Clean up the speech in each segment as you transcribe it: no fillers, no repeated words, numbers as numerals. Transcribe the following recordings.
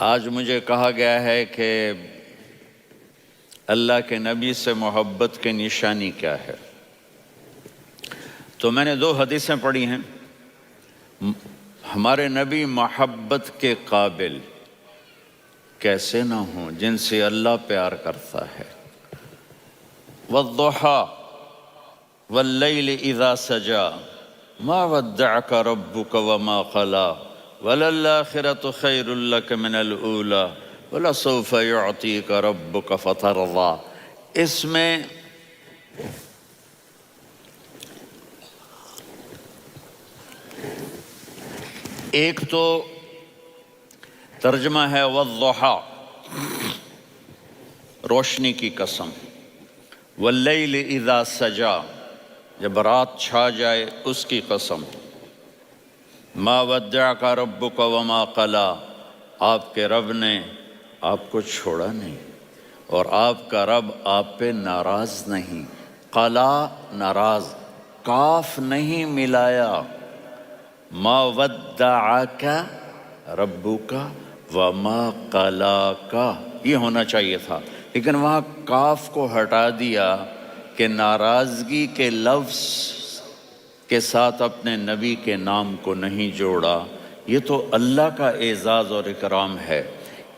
آج مجھے کہا گیا ہے کہ اللہ کے نبی سے محبت کی نشانی کیا ہے، تو میں نے 2 حدیثیں پڑھی ہیں۔ ہمارے نبی محبت کے قابل کیسے نہ ہوں جن سے اللہ پیار کرتا ہے۔ والضحیٰ واللیل اذا سجا ما ودعک ربک وما قلی وللآخرة خیر لک من الأولی ولسوف یعطیک ربک فترضی۔ اس میں ایک تو ترجمہ ہے والضحیٰ، روشنی کی قسم، واللیل اذا سجا، جب رات چھا جائے اس کی قسم، ما ودعک ربک وما قلی، آپ کے رب نے آپ کو چھوڑا نہیں اور آپ کا رب آپ پہ ناراض نہیں۔ قلا ناراض، کاف نہیں ملایا۔ ما ودعک ربک وما قلاک یہ ہونا چاہیے تھا، لیکن وہاں کاف کو ہٹا دیا کہ ناراضگی کے لفظ کے ساتھ اپنے نبی کے نام کو نہیں جوڑا۔ یہ تو اللہ کا اعزاز اور اکرام ہے۔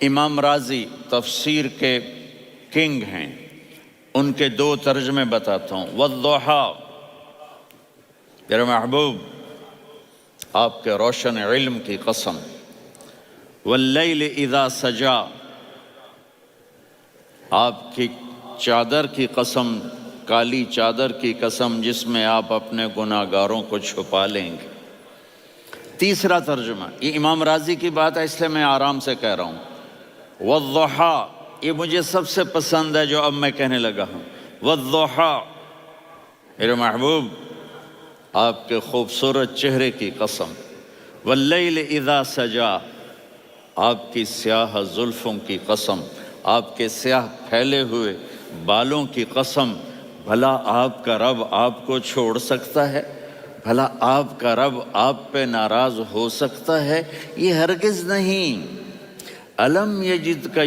امام رازی تفسیر کے کنگ ہیں، ان کے 2 ترجمے بتاتا ہوں۔ والضحیٰ، میرے محبوب آپ کے روشن علم کی قسم۔ واللیل اذا سجا، آپ کی چادر کی قسم، کالی چادر کی قسم جس میں آپ اپنے گناہ گاروں کو چھپا لیں گے۔ تیسرا ترجمہ، یہ امام رازی کی بات ہے اس لیے میں آرام سے کہہ رہا ہوں۔ والضحیٰ، یہ مجھے سب سے پسند ہے جو اب میں کہنے لگا ہوں۔ والضحیٰ، میرے محبوب آپ کے خوبصورت چہرے کی قسم۔ واللیل اذا سجا، آپ کی سیاہ زلفوں کی قسم، آپ کے سیاہ پھیلے ہوئے بالوں کی قسم۔ بھلا آپ کا رب آپ کو چھوڑ سکتا ہے؟ بھلا آپ کا رب آپ پہ ناراض ہو سکتا ہے؟ یہ ہرگز نہیں۔ الم یجد کا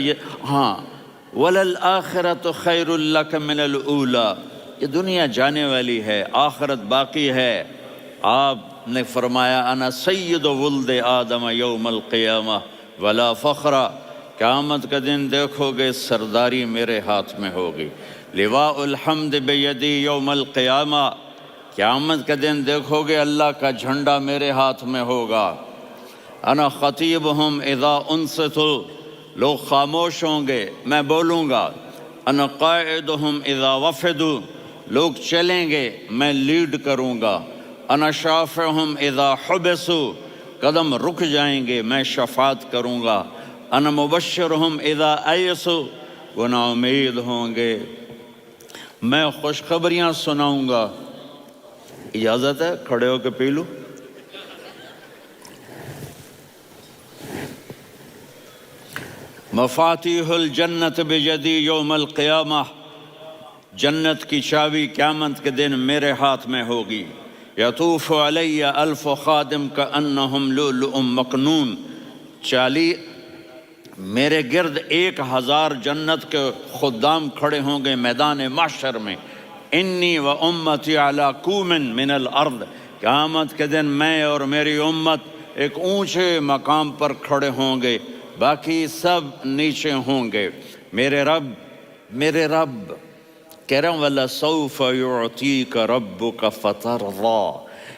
ہاں، وللآخرۃ خیر لک من الأولی، یہ دنیا جانے والی ہے، آخرت باقی ہے۔ آپ نے فرمایا انا سید ولد آدم یوم القیامہ ولا فخر، قیامت کا دن دیکھو گے سرداری میرے ہاتھ میں ہوگی۔ لواء الحمد بیدی یوم القیامہ، قیامت کا دن دیکھو گے اللہ کا جھنڈا میرے ہاتھ میں ہوگا۔ انا خطیبہم اذا انصتوا، لوگ خاموش ہوں گے میں بولوں گا۔ انا قائدہم اذا وفدوا، لوگ چلیں گے میں لیڈ کروں گا۔ انا شافعہم اذا حبسوا، قدم رک جائیں گے میں شفاعت کروں گا۔ انا مبشرہم اذا ایسوا، وہ نا امید ہوں گے میں خوشخبریاں سناؤں گا۔ اجازت ہے کھڑے ہو کے پی لوں؟ مفاتیح الجنت بیدی یوم القیامہ، جنت کی چابی قیامت کے دن میرے ہاتھ میں ہوگی۔ یطوف علی الف خادم کانہم لؤلؤ مکنون، میرے گرد 1000 جنت کے خدام کھڑے ہوں گے میدان محشر میں۔ انی و امتی علی کوم من الارض، قیامت کے دن میں اور میری امت ایک اونچے مقام پر کھڑے ہوں گے، باقی سب نیچے ہوں گے۔ میرے رب کہہ رہا ہوں وَلَسَوْفَ يُعْطِيكَ رَبُّكَ فَتَرْضَىٰ،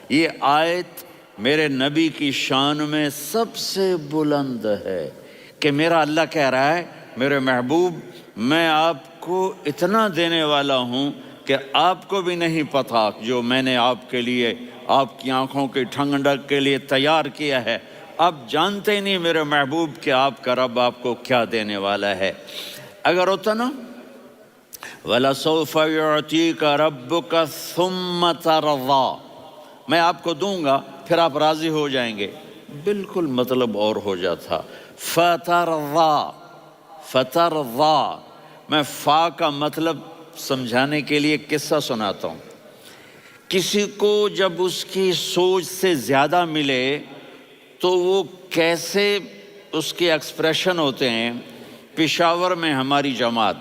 یہ آیت میرے نبی کی شان میں سب سے بلند ہے کہ میرا اللہ کہہ رہا ہے میرے محبوب میں آپ کو اتنا دینے والا ہوں کہ آپ کو بھی نہیں پتہ جو میں نے آپ کے لیے، آپ کی آنکھوں کی ٹھنڈک کے لیے تیار کیا ہے۔ آپ جانتے ہی نہیں میرے محبوب کہ آپ کا رب آپ کو کیا دینے والا ہے۔ اگر ہوتا نا وَلَسَوْفَ يُعْطِيكَ رَبُّكَ ثُمَّ تَرْضَىٰ، میں آپ کو دوں گا پھر آپ راضی ہو جائیں گے، بالکل مطلب اور ہو جاتا۔ فَتَرْضَىٰ، میں فا کا مطلب سمجھانے کے لیے قصہ سناتا ہوں۔ کسی کو جب اس کی سوچ سے زیادہ ملے تو وہ کیسے اس کے ایکسپریشن ہوتے ہیں. پشاور میں ہماری جماعت،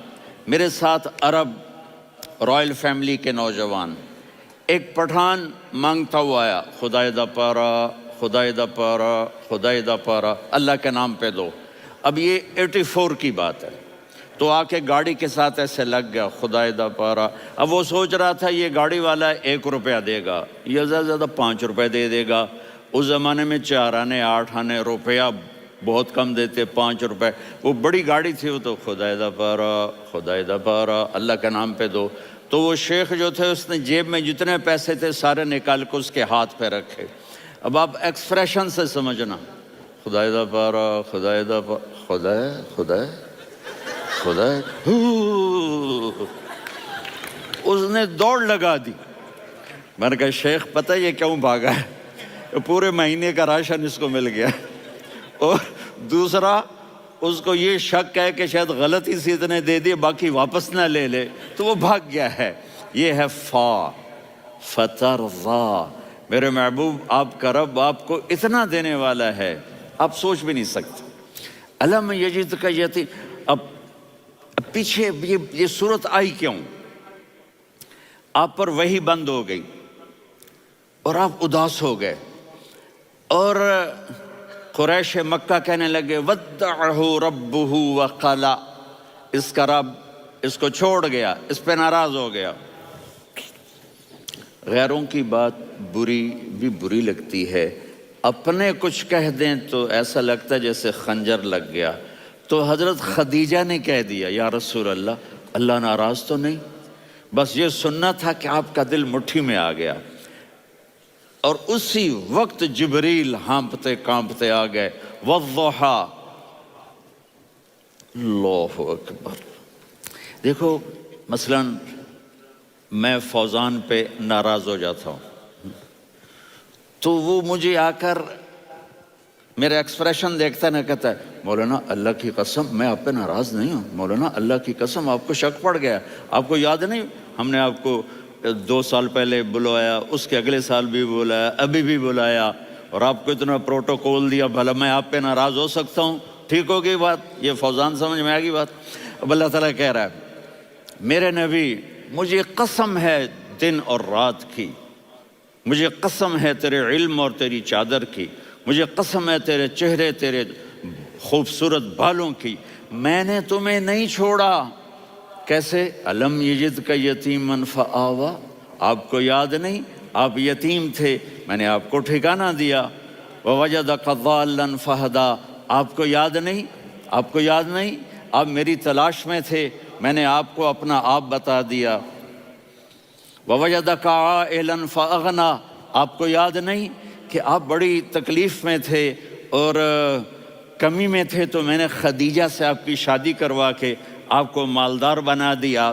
میرے ساتھ عرب رائل فیملی کے نوجوان، ایک پٹھان مانگتا ہوا آیا، خدائے دا پارا، خدائے دا پارا، خدائے دا پارا، اللہ کے نام پہ دو. اب یہ 84 کی بات ہے. تو آ کے گاڑی کے ساتھ ایسے لگ گیا، خدائے دا پارا. اب وہ سوچ رہا تھا یہ گاڑی والا 1 روپیہ دے گا، یہ زیادہ سے زیادہ 5 روپے دے دے گا. اس زمانے میں 4 آنے 8 آنے روپیہ بہت کم دیتے، 5 روپے. وہ بڑی گاڑی تھی، وہ تو خدائے دا پارا، خدائے دا پارا، اللہ کے نام پہ دو. تو وہ شیخ جو تھے اس نے جیب میں جتنے پیسے تھے سارے نکال کے اس کے ہاتھ پہ رکھے. اب آپ ایکسپریشن سے سمجھنا، خدائے دا پارا، خدائے دا پارا، خدائے خدائے خدائے. اس نے دوڑ لگا دی. میں نے کہا شیخ پتہ یہ کیوں بھاگا ہے؟ پورے مہینے کا راشن اس کو مل گیا. اور دوسرا اس کو یہ شک ہے کہ شاید غلطی سے اتنے دے دیے باقی واپس نہ لے لے، تو وہ بھاگ گیا ہے. یہ ہے فترضا. میرے محبوب آپ کا رب آپ کو اتنا دینے والا ہے آپ سوچ بھی نہیں سکتے. الم یجدک یتیم. اب پیچھے یہ صورت آئی کیوں؟ آپ پر وحی بند ہو گئی اور آپ اداس ہو گئے، اور قریش مکہ کہنے لگے ودعہ ربہ وقلا، اس کا رب اس کو چھوڑ گیا، اس پہ ناراض ہو گیا. غیروں کی بات بری لگتی ہے، اپنے کچھ کہہ دیں تو ایسا لگتا ہے جیسے خنجر لگ گیا. تو حضرت خدیجہ نے کہہ دیا یا رسول اللہ ناراض تو نہیں؟ بس یہ سننا تھا کہ آپ کا دل مٹھی میں آ گیا. اور اسی وقت جبریل ہانپتے کانپتے آ گئے. والضحیٰ، اللہ اکبر. دیکھو مثلا میں فوزان پہ ناراض ہو جاتا ہوں تو وہ مجھے آ کر میرا ایکسپریشن دیکھتا نہ کہتا ہے مولانا اللہ کی قسم میں آپ پہ ناراض نہیں ہوں، مولانا اللہ کی قسم آپ کو شک پڑ گیا، آپ کو یاد نہیں ہم نے آپ کو 2 سال پہلے بلایا، اس کے اگلے سال بھی بلایا، ابھی بھی بلایا، اور آپ کو اتنا پروٹوکول دیا، بھلا میں آپ پہ ناراض ہو سکتا ہوں؟ ٹھیک ہو گئی بات؟ یہ فوزان سمجھ میں آ گئی بات. اب اللہ تعالیٰ کہہ رہا ہے میرے نبی مجھے قسم ہے دن اور رات کی، مجھے قسم ہے تیرے علم اور تیری چادر کی، مجھے قسم ہے تیرے چہرے تیرے خوبصورت بالوں کی، میں نے تمہیں نہیں چھوڑا. کیسے؟ الم یجدک یتیما فآویٰ، آپ کو یاد نہیں آپ یتیم تھے، میں نے آپ کو ٹھکانہ دیا. ووجدک ضالا فہدیٰ، آپ کو یاد نہیں آپ کو یاد نہیں آپ میری تلاش میں تھے، میں نے آپ کو اپنا آپ بتا دیا. ووجدک عائلا فاغنیٰ، آپ کو یاد نہیں کہ آپ بڑی تکلیف میں تھے اور کمی میں تھے تو میں نے خدیجہ سے آپ کی شادی کروا کے آپ کو مالدار بنا دیا.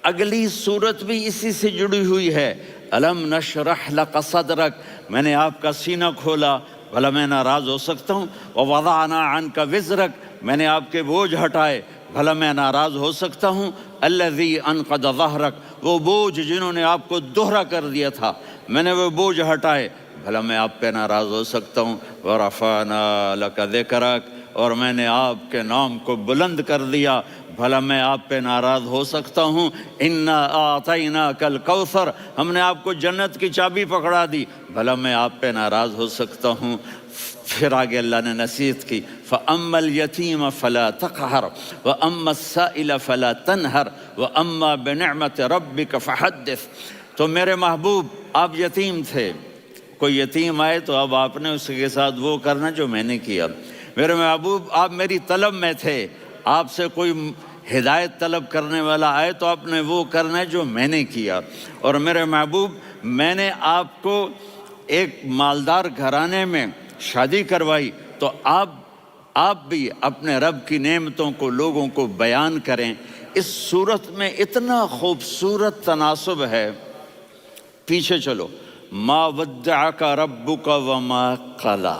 اگلی صورت بھی اسی سے جڑی ہوئی ہے. الم نشرح لک صدرک، میں نے آپ کا سینہ کھولا، بھلا میں ناراض ہو سکتا ہوں؟ ووضعنا عنک وزرک، میں نے آپ کے بوجھ ہٹائے، بھلا میں ناراض ہو سکتا ہوں؟ الذی انقض ظہرک، وہ بوجھ جنہوں نے آپ کو دوہرا کر دیا تھا میں نے وہ بوجھ ہٹائے، بھلا میں آپ پہ ناراض ہو سکتا ہوں؟ ورفعنا لک ذکرک، اور میں نے آپ کے نام کو بلند کر دیا، بھلا میں آپ پہ ناراض ہو سکتا ہوں؟ انا اعطیناک الکوثر، ہم نے آپ کو جنت کی چابی پکڑا دی، بھلا میں آپ پہ ناراض ہو سکتا ہوں؟ پھر آگے اللہ نے نصیحت کی فَأَمَّا الْيَتِيمَ فَلَا تَقْهَرْ وَأَمَّا السَّائِلَ فَلَا تَنْهَرْ وَأَمَّا بِنِعْمَةِ رَبِّكَ فَحَدِّثْ. تو میرے محبوب آپ یتیم تھے، کوئی یتیم آئے تو اب آپ نے اس کے ساتھ وہ کرنا جو میں نے کیا. میرے محبوب آپ میری طلب میں تھے، آپ سے کوئی ہدایت طلب کرنے والا آئے تو آپ نے وہ کرنا ہے جو میں نے کیا. اور میرے محبوب میں نے آپ کو ایک مالدار گھرانے میں شادی کروائی تو آپ بھی اپنے رب کی نعمتوں کو لوگوں کو بیان کریں. اس صورت میں اتنا خوبصورت تناسب ہے. پیچھے چلو، ما ودعک ربک وما قلی،